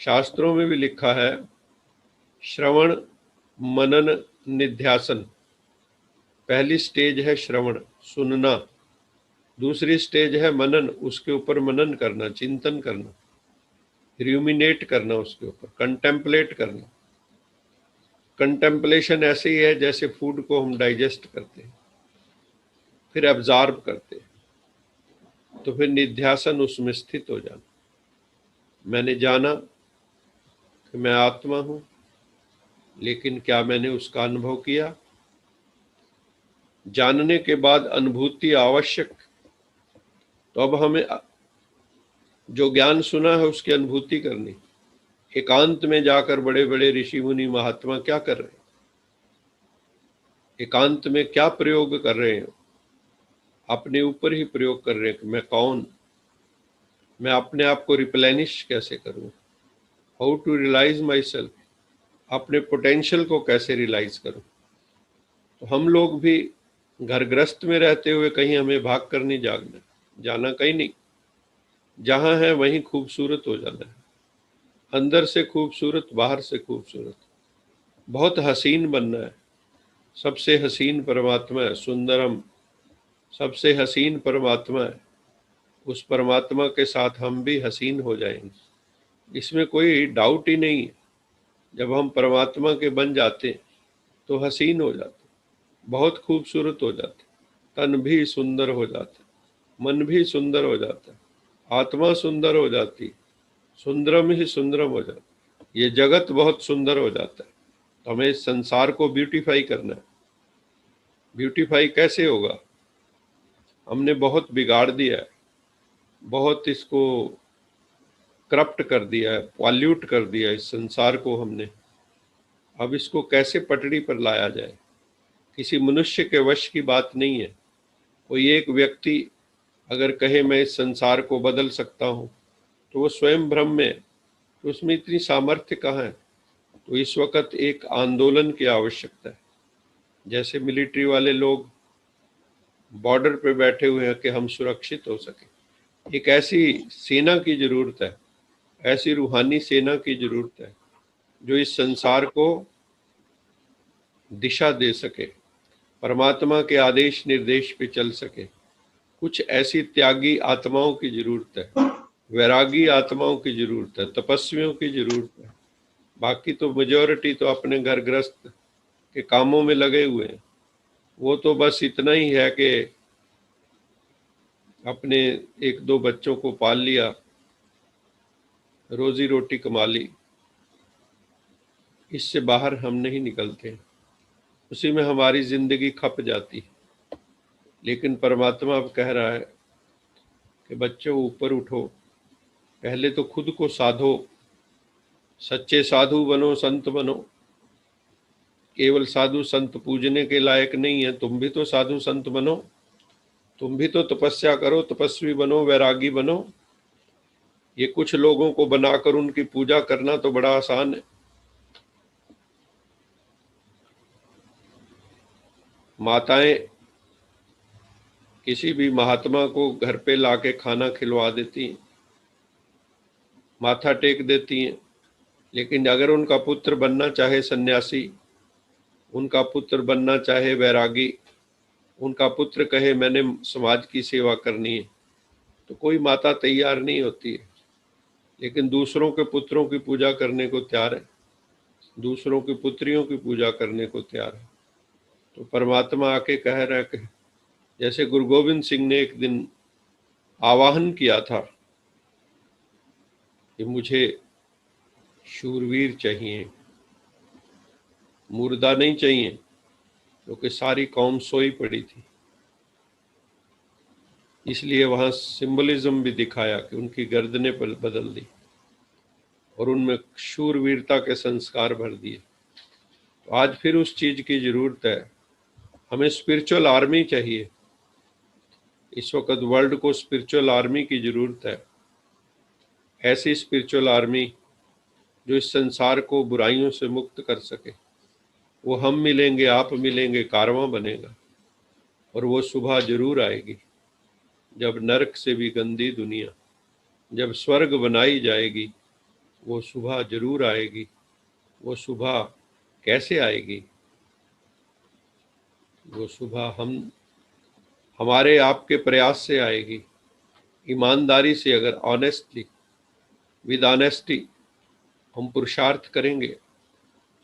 शास्त्रों में भी लिखा है, श्रवण मनन निध्यासन। पहली स्टेज है श्रवण, सुनना। दूसरी स्टेज है मनन, उसके ऊपर मनन करना, चिंतन करना, र्यूमिनेट करना, उसके ऊपर कंटेम्पलेट करना। कंटेम्पलेशन ऐसे ही है जैसे फूड को हम डाइजेस्ट करते हैं, फिर एब्जॉर्ब करते हैं, तो फिर निध्यासन, उसमें स्थित हो जाना। मैंने जाना कि मैं आत्मा हूं, लेकिन क्या मैंने उसका अनुभव किया? जानने के बाद अनुभूति आवश्यक। तो अब हमें जो ज्ञान सुना है उसकी अनुभूति करनी। एकांत में जाकर बड़े बड़े ऋषि मुनि महात्मा क्या कर रहे हैं? एकांत में क्या प्रयोग कर रहे हैं? अपने ऊपर ही प्रयोग कर रहे हैं कि मैं कौन, मैं अपने आप को रिप्लेनिश कैसे करूं, how to realise myself, अपने पोटेंशियल को कैसे रियलाइज करूं। तो हम लोग भी घर गृहस्थ में रहते हुए कहीं हमें भाग कर नहीं जाना कहीं नहीं, जहां है वहीं खूबसूरत हो जाना है। अंदर से खूबसूरत, बाहर से खूबसूरत, बहुत हसीन बनना है। सबसे हसीन परमात्मा है, सुंदरम, सबसे हसीन परमात्मा है। उस परमात्मा के साथ हम भी हसीन हो जाएंगे, इसमें कोई डाउट ही नहीं है। जब हम परमात्मा के बन जाते तो हसीन हो जाते, बहुत खूबसूरत हो जाते, तन भी सुंदर हो जाता, मन भी सुंदर हो जाता, आत्मा सुंदर हो जाती, सुंदरम ही सुंदरम हो जाता, ये जगत बहुत सुंदर हो जाता है। तो हमें इस संसार को ब्यूटीफाई करना है। ब्यूटीफाई कैसे होगा? हमने बहुत बिगाड़ दिया है, बहुत इसको करप्ट कर दिया है, पॉल्यूट कर दिया है इस संसार को हमने। अब इसको कैसे पटड़ी पर लाया जाए? किसी मनुष्य के वश की बात नहीं है। कोई एक व्यक्ति अगर कहे मैं इस संसार को बदल सकता हूँ, तो वो स्वयं भ्रम में है, तो उसमें इतनी सामर्थ्य कहाँ है? तो इस वक्त एक आंदोलन की आवश्यकता है। जैसे मिलिट्री वाले लोग बॉर्डर पे बैठे हुए हैं कि हम सुरक्षित हो सके, एक ऐसी सेना की जरूरत है, ऐसी रूहानी सेना की जरूरत है जो इस संसार को दिशा दे सके, परमात्मा के आदेश निर्देश पे चल सके। कुछ ऐसी त्यागी आत्माओं की जरूरत है, वैरागी आत्माओं की जरूरत है, तपस्वियों की जरूरत है। बाकी तो मेजॉरिटी तो अपने घर गृहस्थ के कामों में लगे हुए हैं। वो तो बस इतना ही है कि अपने एक दो बच्चों को पाल लिया, रोजी रोटी कमा ली, इससे बाहर हम नहीं निकलते, उसी में हमारी जिंदगी खप जाती। लेकिन परमात्मा अब कह रहा है कि बच्चों ऊपर उठो, पहले तो खुद को साधो, सच्चे साधु बनो, संत बनो। केवल साधु संत पूजने के लायक नहीं है, तुम भी तो साधु संत बनो, तुम भी तो तपस्या करो, तपस्वी बनो, वैरागी बनो। ये कुछ लोगों को बनाकर उनकी पूजा करना तो बड़ा आसान है। माताएं किसी भी महात्मा को घर पे लाके खाना खिलवा देती हैं, माथा टेक देती हैं, लेकिन अगर उनका पुत्र बनना चाहे सन्यासी, उनका पुत्र बनना चाहे वैरागी, उनका पुत्र कहे मैंने समाज की सेवा करनी है, तो कोई माता तैयार नहीं होती है। लेकिन दूसरों के पुत्रों की पूजा करने को तैयार है, दूसरों की पुत्रियों की पूजा करने को तैयार है। तो परमात्मा आके कह रहा है कि जैसे गुरु गोविंद सिंह ने एक दिन आवाहन किया था कि मुझे शूरवीर चाहिए, मुर्दा नहीं चाहिए, क्योंकि सारी कौम सोई पड़ी थी। इसलिए वहां सिंबलिज्म भी दिखाया कि उनकी गर्दनें पर बदल दी और उनमें शूरवीरता के संस्कार भर दिए। तो आज फिर उस चीज की जरूरत है। हमें स्पिरिचुअल आर्मी चाहिए। इस वक्त वर्ल्ड को स्पिरिचुअल आर्मी की जरूरत है, ऐसी स्पिरिचुअल आर्मी जो इस संसार को बुराइयों से मुक्त कर सके। वो हम मिलेंगे, आप मिलेंगे, कारवां बनेगा। और वो सुबह जरूर आएगी जब नरक से भी गंदी दुनिया, जब स्वर्ग बनाई जाएगी, वो सुबह जरूर आएगी। वो सुबह कैसे आएगी? वो सुबह हमारे आपके प्रयास से आएगी, ईमानदारी से। अगर ऑनेस्टली, विद ऑनेस्टी हम पुरुषार्थ करेंगे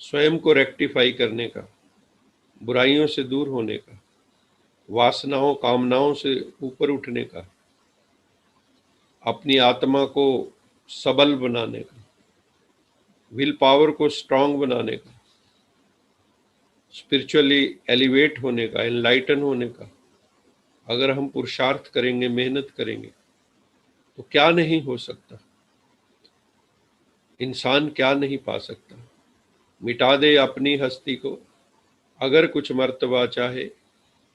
स्वयं को रेक्टिफाई करने का, बुराइयों से दूर होने का, वासनाओं कामनाओं से ऊपर उठने का, अपनी आत्मा को सबल बनाने का, विल पावर को स्ट्रांग बनाने का, स्पिरिचुअली एलिवेट होने का, एनलाइटन होने का, अगर हम पुरुषार्थ करेंगे, मेहनत करेंगे, तो क्या नहीं हो सकता? इंसान क्या नहीं पा सकता? मिटा दे अपनी हस्ती को, अगर कुछ मर्तबा चाहे,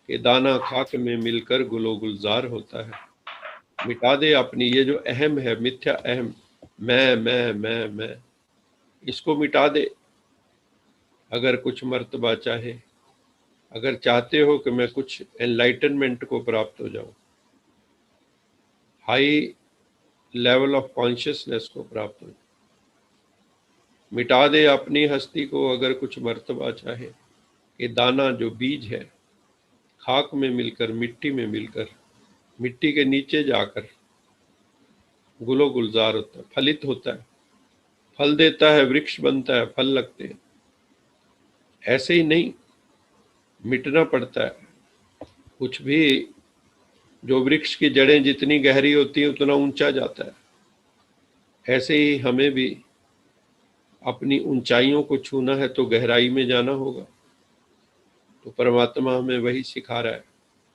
कि दाना खाक में मिलकर गुलो गुलजार होता है। मिटा दे अपनी ये जो अहम है, मिथ्या अहम, मैं, इसको मिटा दे। अगर कुछ मर्तबा चाहे, अगर चाहते हो कि मैं कुछ एनलाइटनमेंट को प्राप्त हो जाऊं, हाई लेवल ऑफ कॉन्शियसनेस को प्राप्त हो, मिटा दे अपनी हस्ती को अगर कुछ मर्तबा चाहे, कि दाना जो बीज है खाक में मिलकर, मिट्टी में मिलकर, मिट्टी के नीचे जाकर गुलो गुलजार होता है, फलित होता है, फल देता है, वृक्ष बनता है, फल लगते हैं। ऐसे ही नहीं, मिटना पड़ता है। कुछ भी, जो वृक्ष की जड़ें जितनी गहरी होती हैं उतना ऊंचा जाता है। ऐसे ही हमें भी अपनी ऊंचाइयों को छूना है तो गहराई में जाना होगा। तो परमात्मा हमें वही सिखा रहा है।